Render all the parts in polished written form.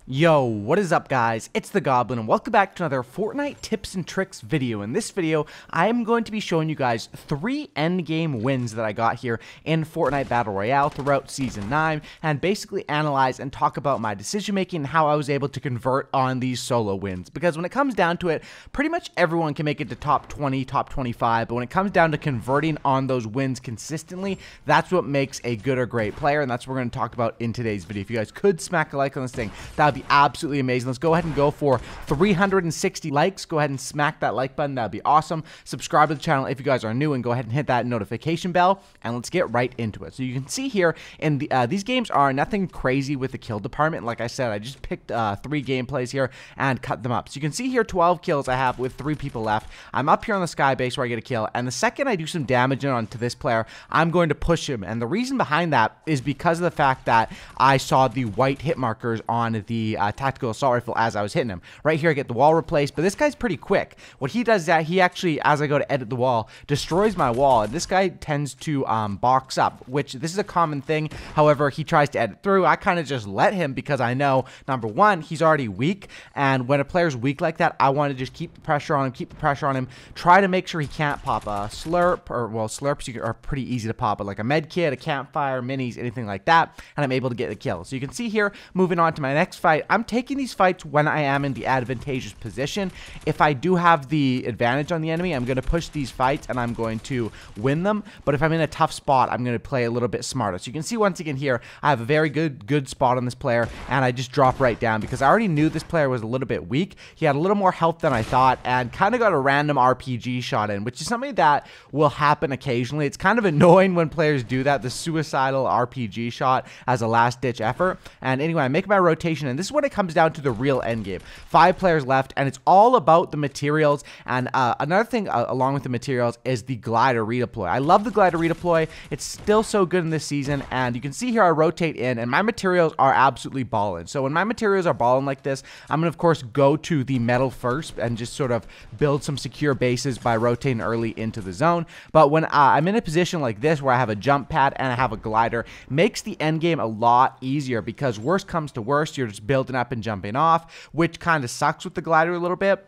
Yo, what is up guys? It's the Goblin and welcome back to another Fortnite tips and tricks video. In this video, I am going to be showing you guys 3 endgame wins that I got here in Fortnite Battle Royale throughout Season 9 and basically analyze and talk about my decision making and how I was able to convert on these solo wins. Because when it comes down to it, pretty much everyone can make it to top 20, top 25, but when it comes down to converting on those wins consistently, that's what makes a good or great player, and that's what we're going to talk about in today's video. If you guys could smack a like on this thing, that would be absolutely amazing. Let's go ahead and go for 360 likes. Go ahead and smack that like button. That'd be awesome. Subscribe to the channel if you guys are new and go ahead and hit that notification bell, and let's get right into it. So you can see here in the these games are nothing crazy with the kill department. Like I said, I just picked 3 gameplays here and cut them up. So you can see here 12 kills I have with 3 people left. I'm up here on the sky base where I get a kill, and the second I do some damage onto this player, I'm going to push him. And the reason behind that is because of the fact that I saw the white hit markers on the tactical assault rifle as I was hitting him. Right here I get the wall replaced, but this guy's pretty quick. What he does is that he actually, as I go to edit the wall, destroys my wall, and this guy tends to box up, which this is a common thing. However, he tries to edit through. I kind of just let him because I know, number one, he's already weak, and when a player's weak like that, I want to just keep the pressure on him, try to make sure he can't pop a slurp, or well, slurps are pretty easy to pop, but like a med kit, a campfire, minis, anything like that, and I'm able to get the kill. So you can see here, moving on to my next fight, I'm taking these fights when I am in the advantageous position. If I do have the advantage on the enemy, I'm going to push these fights and I'm going to win them. But if I'm in a tough spot, I'm going to play a little bit smarter. So you can see once again here, I have a very good spot on this player, and I just drop right down because I already knew this player was a little bit weak. He had a little more health than I thought and kind of got a random RPG shot in, which is something that will happen occasionally. It's kind of annoying when players do that, the suicidal RPG shot as a last-ditch effort. And anyway, I make my rotation, and this is when it comes down to the real end game. 5 players left, and it's all about the materials. And another thing along with the materials is the glider redeploy. I love the glider redeploy. It's still so good in this season, and you can see here I rotate in, and my materials are absolutely balling. So when my materials are balling like this, I'm gonna of course go to the metal first and just sort of build some secure bases by rotating early into the zone. But when I'm in a position like this where I have a jump pad and I have a glider, makes the end game a lot easier, because worst comes to worst, you're just building up and jumping off, which kind of sucks with the glider a little bit.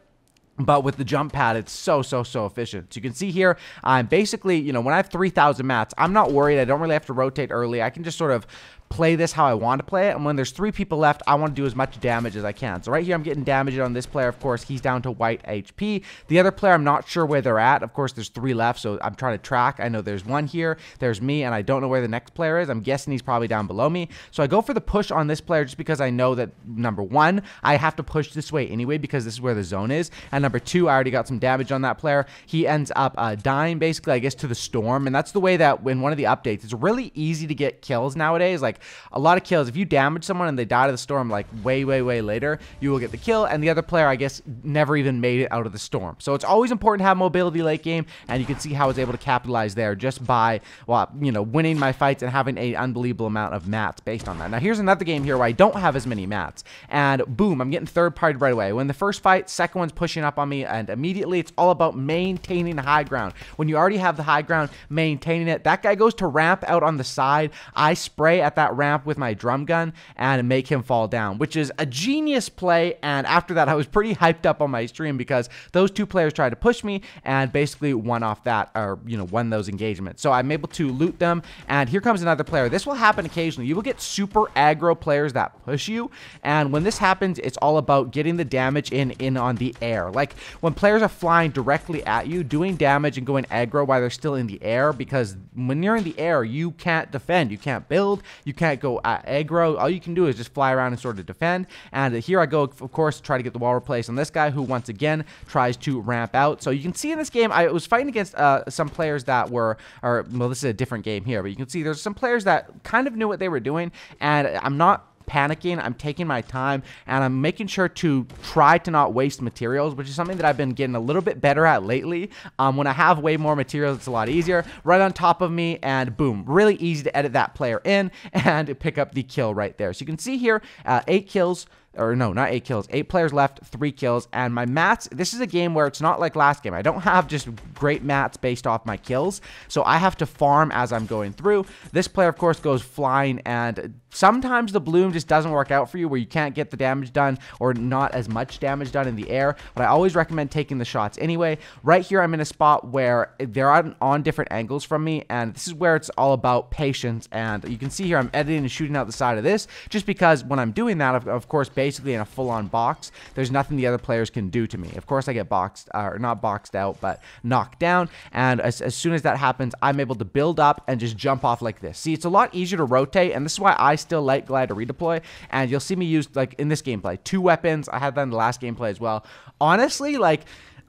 But with the jump pad, it's so efficient. So you can see here, I'm basically, you know, when I have 3,000 mats, I'm not worried. I don't really have to rotate early. I can just sort of play this how I want to play it, and when there's 3 people left, I want to do as much damage as I can. So right here I'm getting damage on this player. Of course, he's down to white HP. The other player, I'm not sure where they're at. Of course, there's 3 left, so I'm trying to track. I know there's 1 here, there's me, and I don't know where the next player is. I'm guessing he's probably down below me. So I go for the push on this player just because I know that, number 1, I have to push this way anyway because this is where the zone is, and number 2, I already got some damage on that player. He ends up dying basically, I guess, to the storm, and that's the way that in one of the updates, it's really easy to get kills nowadays. Like a lot of kills, if you damage someone and they die to the storm like way later, you will get the kill, and the other player, I guess, never even made it out of the storm. So it's always important to have mobility late game, and you can see how I was able to capitalize there just by, well, you know, winning my fights and having an unbelievable amount of mats based on that. Now here's another game here where I don't have as many mats, and boom, I'm getting third party right away. When the first fight, second one's pushing up on me, and immediately it's all about maintaining the high ground. When you already have the high ground, maintaining it. That guy goes to ramp out on the side. I spray at that ramp with my drum gun and make him fall down, which is a genius play. And after that, I was pretty hyped up on my stream because those 2 players tried to push me and basically won off that, or, you know, won those engagements. So I'm able to loot them, and here comes another player. This will happen occasionally. You will get super aggro players that push you, and when this happens, it's all about getting the damage in on the air. Like when players are flying directly at you, doing damage and going aggro while they're still in the air, because when you're in the air, you can't defend, you can't build, you can't go aggro. All you can do is just fly around and sort of defend. And here I go, of course, try to get the wall replaced on this guy who once again tries to ramp out. So you can see in this game, I was fighting against some players that were, or well, this is a different game here, but you can see there's some players that kind of knew what they were doing, and I'm not panicking. I'm taking my time, and I'm making sure to try to not waste materials, which is something that I've been getting a little bit better at lately. When I have way more materials, it's a lot easier. Right on top of me, and boom, really easy to edit that player in and pick up the kill right there. So you can see here, 8 kills, or no, not 8 kills, 8 players left, 3 kills, and my mats, this is a game where it's not like last game. I don't have just great mats based off my kills, so I have to farm as I'm going through. This player, of course, goes flying, and sometimes the bloom just doesn't work out for you where you can't get the damage done or not as much damage done in the air, but I always recommend taking the shots anyway. Right here, I'm in a spot where they're on different angles from me, and this is where it's all about patience, and you can see here I'm editing and shooting out the side of this just because when I'm doing that, of course, basically in a full-on box, there's nothing the other players can do to me. Of course, I get boxed, or not boxed out, but knocked down, and as soon as that happens, I'm able to build up and just jump off like this. See, it's a lot easier to rotate, and this is why I still like glide to redeploy, and you'll see me use, like, in this gameplay, 2 weapons. I had that in the last gameplay as well. Honestly, like,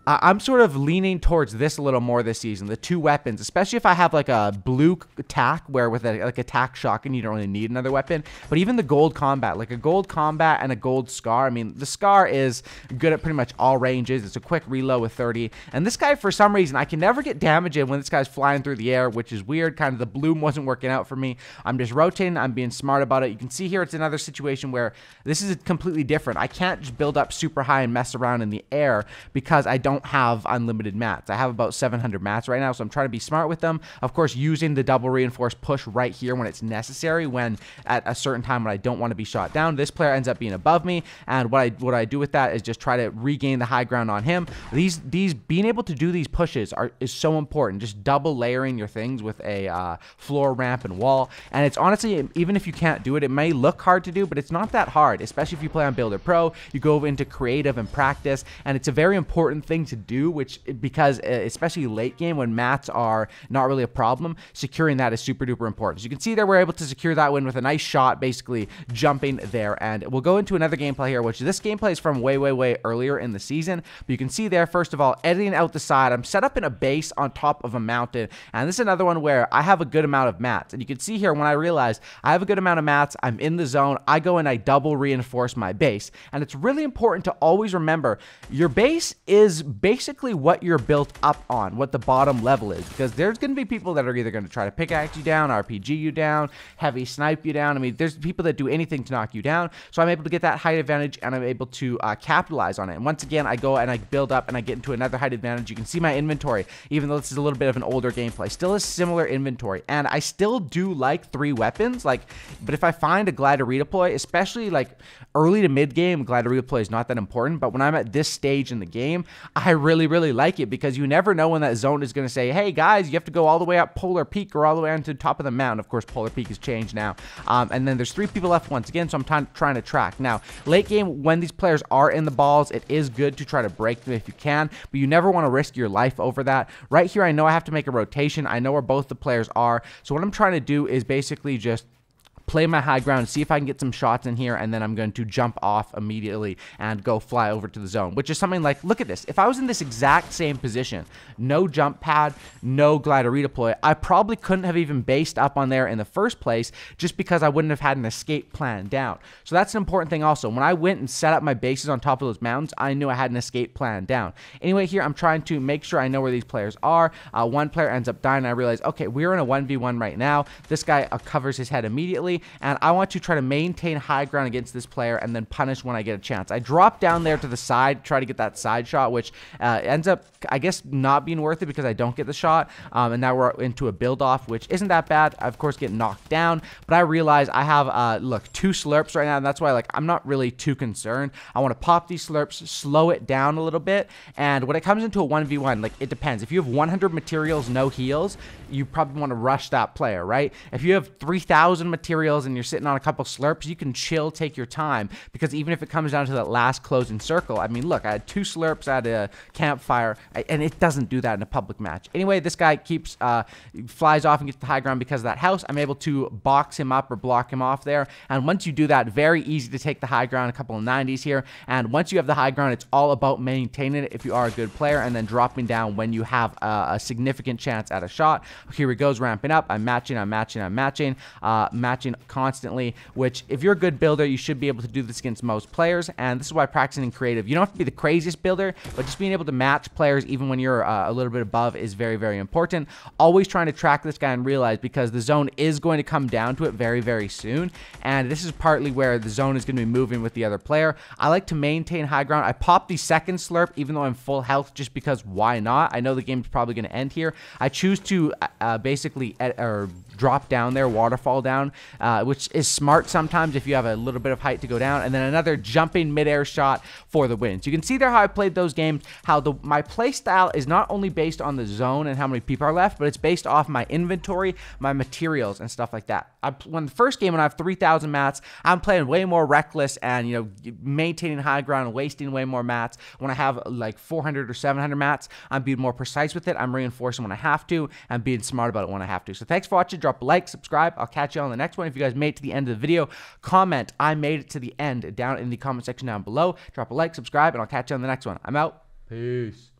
I'm sort of leaning towards this a little more this season, the 2 weapons, especially if I have like a blue tack where with a attack shotgun you don't really need another weapon, but even the gold combat, like a gold combat and a gold scar. I mean, the scar is good at pretty much all ranges. It's a quick reload with 30, and this guy, for some reason, I can never get damage in when this guy's flying through the air, which is weird. Kind of the bloom wasn't working out for me. I'm just rotating. I'm being smart about it. You can see here it's another situation where this is completely different. I can't just build up super high and mess around in the air because I don't have unlimited mats. I have about 700 mats right now, so I'm trying to be smart with them. Of course, using the double reinforced push right here when it's necessary, when at a certain time when I don't want to be shot down. This player ends up being above me, and what I do with that is just try to regain the high ground on him. These being able to do these pushes is so important. Just double layering your things with a floor, ramp, and wall. And it's honestly, even if you can't do it, it may look hard to do, but it's not that hard, especially if you play on Builder Pro. You go into creative and practice, and it's a very important thing to do, because especially late game when mats are not really a problem, securing that is super duper important. So you can see there we're able to secure that win with a nice shot, basically jumping there. And we'll go into another gameplay here, which this gameplay is from way earlier in the season. But you can see there, first of all, editing out the side, I'm set up in a base on top of a mountain, and this is another one where I have a good amount of mats. And you can see here when I realize I have a good amount of mats, I'm in the zone, I go and I double reinforce my base. And it's really important to always remember your base is basically what you're built up on, what the bottom level is, because there's going to be people that are either going to try to pickaxe you down, RPG you down, heavy snipe you down. I mean, there's people that do anything to knock you down, so I'm able to get that height advantage, and I'm able to capitalize on it. And once again, I go and I build up and I get into another height advantage. You can see my inventory, even though this is a little bit of an older gameplay, still a similar inventory, and I still do like 3 weapons, but if I find a glide to redeploy, especially like early to mid game, glide to redeploy is not that important, but when I'm at this stage in the game, I really like it, because you never know when that zone is going to say, hey guys, you have to go all the way up Polar Peak or all the way onto the top of the mountain. Of course, Polar Peak has changed now, and then there's 3 people left once again, so I'm trying to track. Now, late game, when these players are in the balls, it is good to try to break them if you can, but you never want to risk your life over that. Right here, I know I have to make a rotation. I know where both the players are, so what I'm trying to do is basically just play my high ground, see if I can get some shots in here, and then I'm going to jump off immediately and go fly over to the zone, which is something like, look at this. If I was in this exact same position, no jump pad, no glider redeploy, I probably couldn't have even based up on there in the first place, just because I wouldn't have had an escape plan down. So that's an important thing also. When I went and set up my bases on top of those mountains, I knew I had an escape plan down. Anyway, here I'm trying to make sure I know where these players are. One player ends up dying, and I realize, okay, we're in a 1v1 right now. This guy covers his head immediately, and I want to try to maintain high ground against this player and then punish when I get a chance. I drop down there to the side, try to get that side shot, which ends up, I guess, not being worth it because I don't get the shot, and now we're into a build-off, which isn't that bad. I, of course, get knocked down, but I realize I have, look, 2 slurps right now, and that's why, like, I'm not really too concerned. I want to pop these slurps, slow it down a little bit, and when it comes into a 1v1, like, it depends. If you have 100 materials, no heals, you probably want to rush that player, right? If you have 3,000 materials and you're sitting on a couple slurps, you can chill, take your time, because even if it comes down to that last closing circle, I mean, look, I had 2 slurps at a campfire, and it doesn't do that in a public match. Anyway, this guy keeps, flies off and gets the high ground because of that house. I'm able to box him up or block him off there, and once you do that, very easy to take the high ground, a couple of 90s here, and once you have the high ground, it's all about maintaining it if you are a good player, and then dropping down when you have a significant chance at a shot. Here he goes, ramping up. I'm matching constantly, which if you're a good builder, you should be able to do this against most players. And this is why practicing in creative, you don't have to be the craziest builder, but just being able to match players even when you're a little bit above is very, very important. Always trying to track this guy and realize, because the zone is going to come down to it very, very soon, and this is partly where the zone is going to be moving with the other player. I like to maintain high ground. I pop the second slurp even though I'm full health, just because why not? I know the game's probably going to end here. I choose to basically drop down there, waterfall down, which is smart sometimes if you have a little bit of height to go down, and then another jumping midair shot for the win. So you can see there how I played those games, how my play style is not only based on the zone and how many people are left, but it's based off my inventory, my materials, and stuff like that. When the first game, when I have 3,000 mats, I'm playing way more reckless and, you know, maintaining high ground and wasting way more mats. When I have like 400 or 700 mats, I'm being more precise with it. I'm reinforcing when I have to and being smart about it when I have to. So thanks for watching. Drop a like, subscribe. I'll catch you on the next one. If you guys made it to the end of the video, comment I made it to the end down in the comment section down below. Drop a like, subscribe, and I'll catch you on the next one. I'm out. Peace.